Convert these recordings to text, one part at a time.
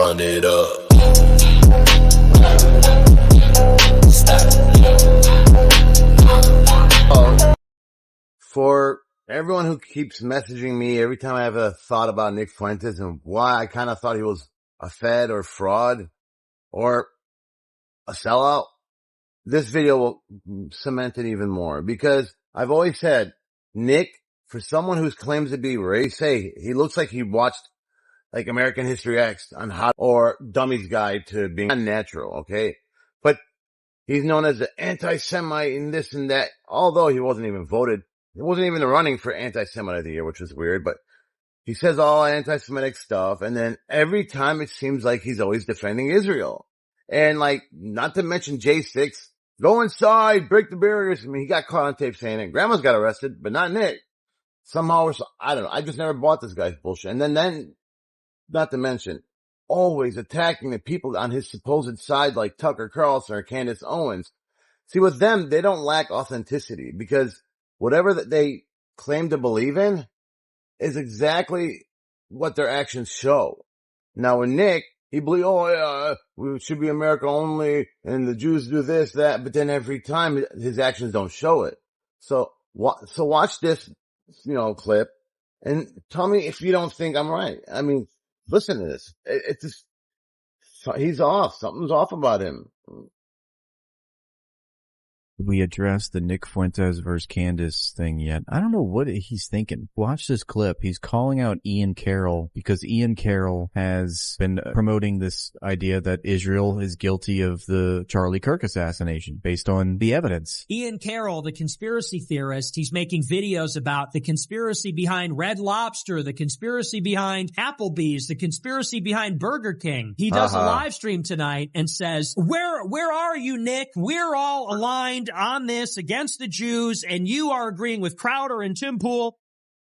run it up. For everyone who keeps messaging me every time I have a thought about Nick Fuentes and why I kind of thought he was a fed or fraud or a sellout, this video will cement it even more, because I've always said Nick, for someone who claims to be race, hey, he looks like he watched like American History X on how, or Dummy's Guide to Being Unnatural, okay? But he's known as an anti-Semite and this and that, although he wasn't even voted. He wasn't even running for anti-Semite of the year, which was weird, but he says all anti-Semitic stuff. And then every time it seems like he's always defending Israel. And like, not to mention J6, go inside, break the barriers. I mean, he got caught on tape saying it. Grandma's got arrested, but not Nick. Somehow, or I don't know. I just never bought this guy's bullshit. And then, not to mention, always attacking the people on his supposed side like Tucker Carlson or Candace Owens. See, with them, they don't lack authenticity, because whatever that they claim to believe in is exactly what their actions show. Now with Nick, he believes, oh yeah, we should be America only and the Jews do this, that, but then every time his actions don't show it. So watch this, clip and tell me if you don't think I'm right. I mean, listen to this. It's just, he's off. Something's off about him. We addressed the Nick Fuentes versus Candace thing yet. I don't know what he's thinking. Watch this clip. He's calling out Ian Carroll because Ian Carroll has been promoting this idea that Israel is guilty of the Charlie Kirk assassination based on the evidence. Ian Carroll, the conspiracy theorist, he's making videos about the conspiracy behind Red Lobster, the conspiracy behind Applebee's, the conspiracy behind Burger King. He does a live stream tonight and says, where are you, Nick? We're all aligned on this against the Jews, and you are agreeing with Crowder and Tim Pool.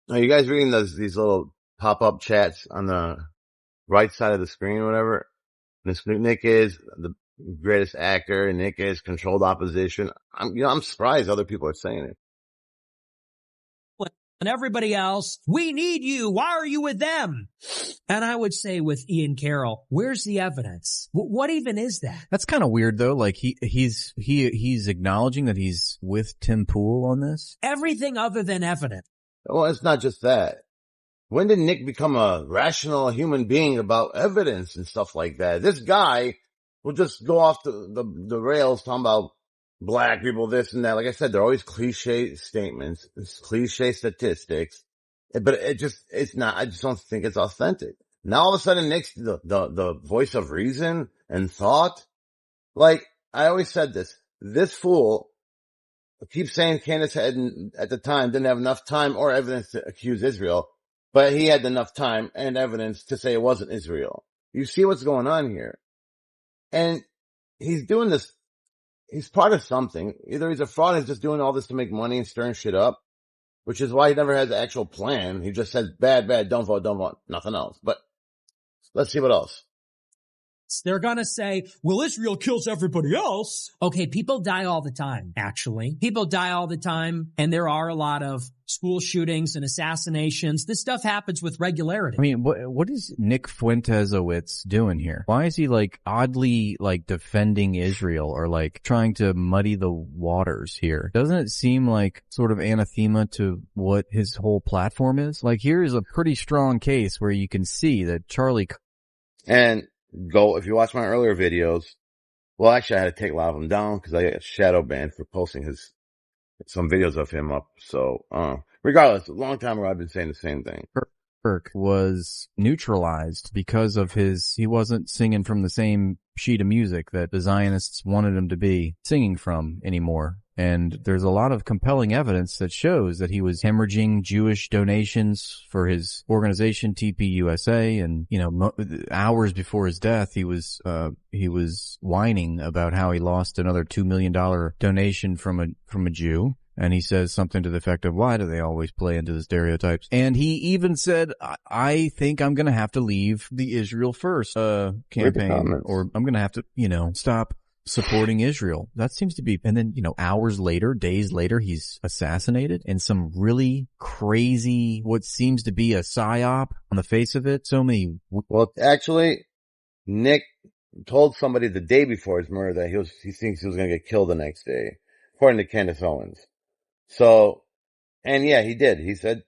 Are you guys reading these little pop-up chats on the right side of the screen or whatever? Nick is the greatest actor, and Nick is controlled opposition. I'm surprised other people are saying it. And everybody else, we need you. Why are you with them? And I would say with Ian Carroll, where's the evidence? What even is that? That's kind of weird though. Like he's acknowledging that he's with Tim Pool on this. Everything other than evidence. Well, it's not just that. When did Nick become a rational human being about evidence and stuff like that? This guy will just go off the rails talking about black people, this and that. Like I said, they're always cliche statements, it's cliche statistics, but it's not, I just don't think it's authentic. Now all of a sudden Nick's the voice of reason and thought. Like I always said this fool keeps saying Candace had at the time didn't have enough time or evidence to accuse Israel, but he had enough time and evidence to say it wasn't Israel. You see what's going on here. And he's doing this. He's part of something. Either he's a fraud and he's just doing all this to make money and stirring shit up, which is why he never has an actual plan. He just says, bad, don't vote, nothing else. But let's see what else. They're gonna say, well, Israel kills everybody else. Okay, people die all the time, actually. People die all the time, and there are a lot of school shootings and assassinations. This stuff happens with regularity. I mean, what is Nick Fuentesowitz doing here? Why is he like oddly like defending Israel or like trying to muddy the waters here? Doesn't it seem like sort of anathema to what his whole platform is? Like here is a pretty strong case where you can see that Charlie and go, if you watch my earlier videos, well, actually I had to take a lot of them down because I got shadow banned for posting some videos of him up. So, regardless, a long time ago I've been saying the same thing. Kirk was neutralized because of he wasn't singing from the same sheet of music that the Zionists wanted him to be singing from anymore. And there's a lot of compelling evidence that shows that he was hemorrhaging Jewish donations for his organization TPUSA. And, hours before his death, he was whining about how he lost another $2 million donation from a Jew. And he says something to the effect of, why do they always play into the stereotypes? And he even said, I think I'm going to have to leave the Israel First campaign, or I'm going to have to, stop supporting Israel. That seems to be, and then, hours later, days later, he's assassinated in some really crazy, what seems to be a psyop on the face of it. So many. Well, actually, Nick told somebody the day before his murder that he thinks he was going to get killed the next day, according to Candace Owens. So, and yeah, he did. He said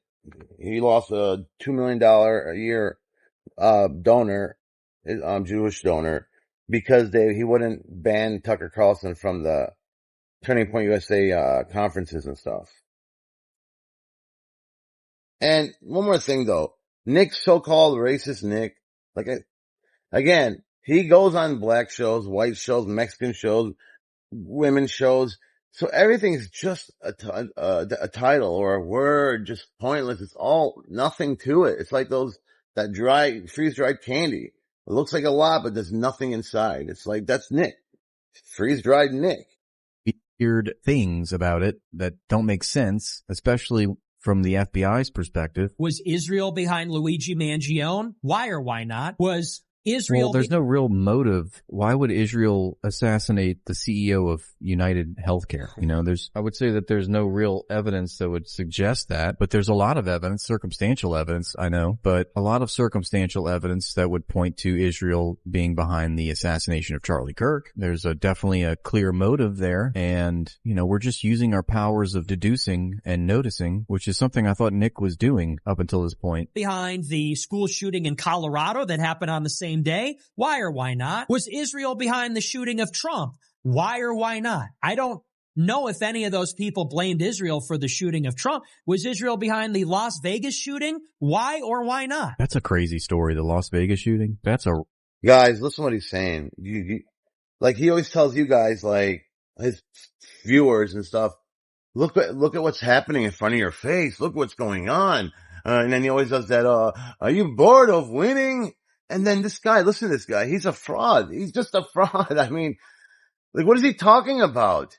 he lost a $2 million a year, donor, Jewish donor, because he wouldn't ban Tucker Carlson from the Turning Point USA, conferences and stuff. And one more thing though, Nick's so-called racist Nick, like, again, he goes on black shows, white shows, Mexican shows, women shows. So everything's just a title or a word, just pointless. It's all nothing to it. It's like that freeze-dried candy. It looks like a lot, but there's nothing inside. It's like, that's Nick. Freeze-dried Nick. Weird things about it that don't make sense, especially from the FBI's perspective. Was Israel behind Luigi Mangione? Why or why not? Was Israel... Well, there's no real motive. Why would Israel assassinate the CEO of United Healthcare? I would say that there's no real evidence that would suggest that, but there's a lot of evidence, circumstantial evidence, I know, but a lot of circumstantial evidence that would point to Israel being behind the assassination of Charlie Kirk. There's definitely a clear motive there, and, we're just using our powers of deducing and noticing, which is something I thought Nick was doing up until this point. Behind the school shooting in Colorado that happened on the same day? Why or why not? Was Israel behind the shooting of Trump? Why or why not? I don't know if any of those people blamed Israel for the shooting of Trump. Was Israel behind the Las Vegas shooting? Why or why not? That's a crazy story, the Las Vegas shooting. Guys, listen to what he's saying. Like he always tells you guys, like his viewers and stuff, look at what's happening in front of your face. Look what's going on. And then he always does that, are you bored of winning? And then this guy, listen to this guy. He's a fraud. He's just a fraud. I mean, like, what is he talking about?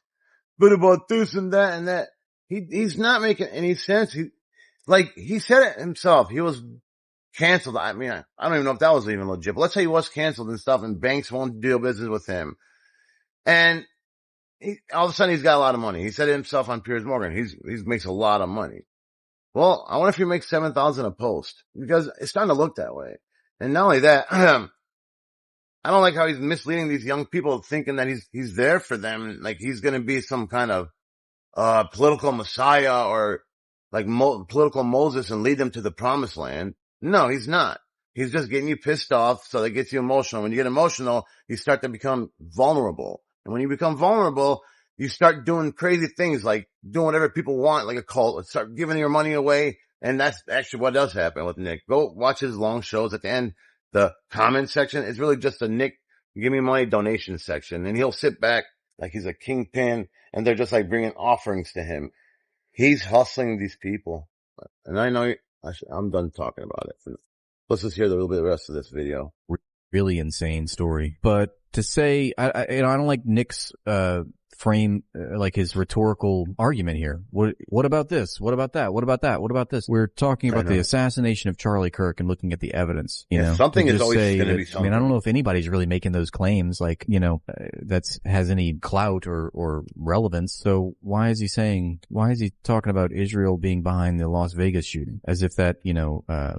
But about this and that and that. He's not making any sense. He said it himself. He was canceled. I mean, I don't even know if that was even legit, but let's say he was canceled and stuff and banks won't do business with him. And all of a sudden he's got a lot of money. He said it himself on Piers Morgan. He makes a lot of money. Well, I wonder if he makes 7,000 a post, because it's starting to look that way. And not only that, I don't like how he's misleading these young people, thinking that he's there for them. Like he's going to be some kind of, political messiah or like political Moses and lead them to the promised land. No, he's not. He's just getting you pissed off. So that gets you emotional. When you get emotional, you start to become vulnerable. And when you become vulnerable, you start doing crazy things, like doing whatever people want, like a cult, start giving your money away. And that's actually what does happen with Nick. Go watch his long shows. At the end, the comment section is really just a Nick, give me money donation section. And he'll sit back like he's a kingpin, and they're just like bringing offerings to him. He's hustling these people. And I know I'm done talking about it. Let's just hear the little bit of the rest of this video. Really insane story. But to say, I don't like Nick's, frame, like his rhetorical argument here. What about this? What about that? What about that? What about this? We're talking about the assassination of Charlie Kirk and looking at the evidence. Something is always going to be something. I mean, I don't know if anybody's really making those claims, like, that has any clout or relevance. So why is he talking about Israel being behind the Las Vegas shooting as if that,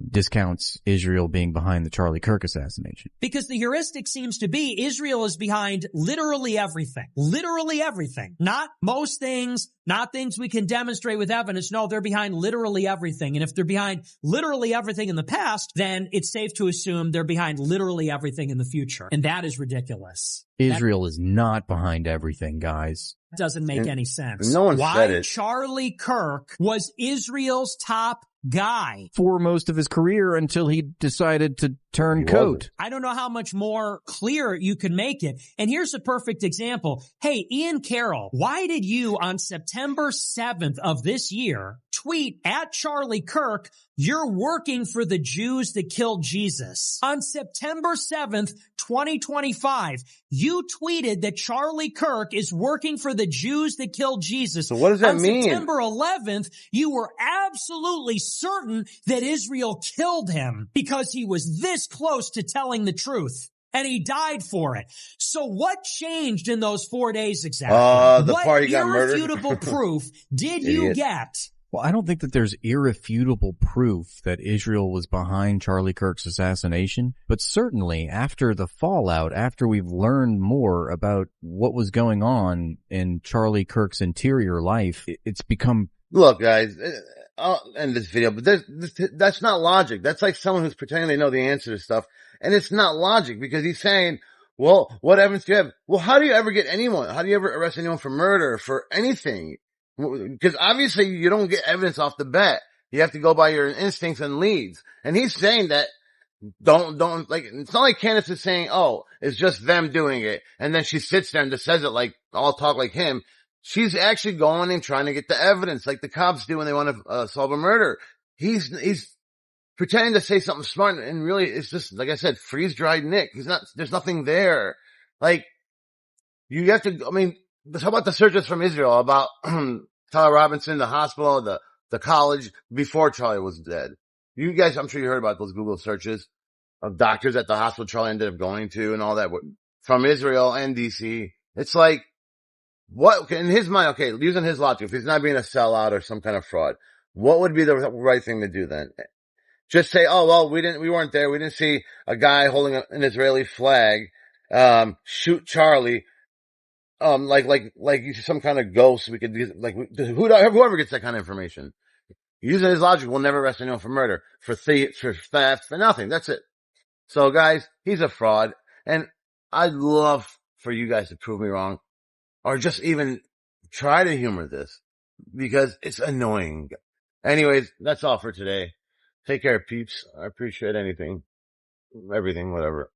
discounts Israel being behind the Charlie Kirk assassination? Because the heuristic seems to be Israel is behind literally everything. Literally everything. Not most things, not things we can demonstrate with evidence. No, they're behind literally everything. And if they're behind literally everything in the past, then it's safe to assume they're behind literally everything in the future. And that is ridiculous. Israel is not behind everything, guys. Doesn't make any sense. No one said it. Why Charlie Kirk was Israel's top guy for most of his career until he decided to turn coat. I don't know how much more clear you can make it. And here's a perfect example. Hey, Ian Carroll, why did you on September 7th of this year tweet at Charlie Kirk, "You're working for the Jews that killed Jesus"? On September 7th, 2025, you tweeted that Charlie Kirk is working for the Jews that killed Jesus. So what does that mean? On September 11th, you were absolutely certain that Israel killed him because he was this close to telling the truth. And he died for it. So what changed in those 4 days exactly? The part he got murdered. What irrefutable proof did you get Well, I don't think that there's irrefutable proof that Israel was behind Charlie Kirk's assassination, but certainly after the fallout, after we've learned more about what was going on in Charlie Kirk's interior life, it's become... Look, guys, I'll end this video, but that's not logic. That's like someone who's pretending they know the answer to stuff, and it's not logic because he's saying, well, what evidence do you have? Well, how do you ever get anyone? How do you ever arrest anyone for murder, for anything? Because obviously you don't get evidence off the bat. You have to go by your instincts and leads. And he's saying that don't, like, it's not like Candace is saying, oh, it's just them doing it. And then she sits there and just says it like, all talk like him. She's actually going and trying to get the evidence like the cops do when they want to solve a murder. He's pretending to say something smart and really it's just, like I said, freeze-dried Nick. There's nothing there. Like, you have to, I mean, how about the searches from Israel about Tyler Robinson, the hospital, the college before Charlie was dead? You guys, I'm sure you heard about those Google searches of doctors at the hospital Charlie ended up going to and all that from Israel and DC. It's like, what, in his mind, okay, using his logic, if he's not being a sellout or some kind of fraud, what would be the right thing to do then? Just say, oh, well, we weren't there. We didn't see a guy holding an Israeli flag, shoot Charlie. Like you see some kind of ghost. We could, like, whoever gets that kind of information. Using his logic, we'll never arrest anyone for murder, for theft, for nothing. That's it. So guys, he's a fraud. And I'd love for you guys to prove me wrong or just even try to humor this because it's annoying. Anyways, that's all for today. Take care, peeps. I appreciate everything, whatever.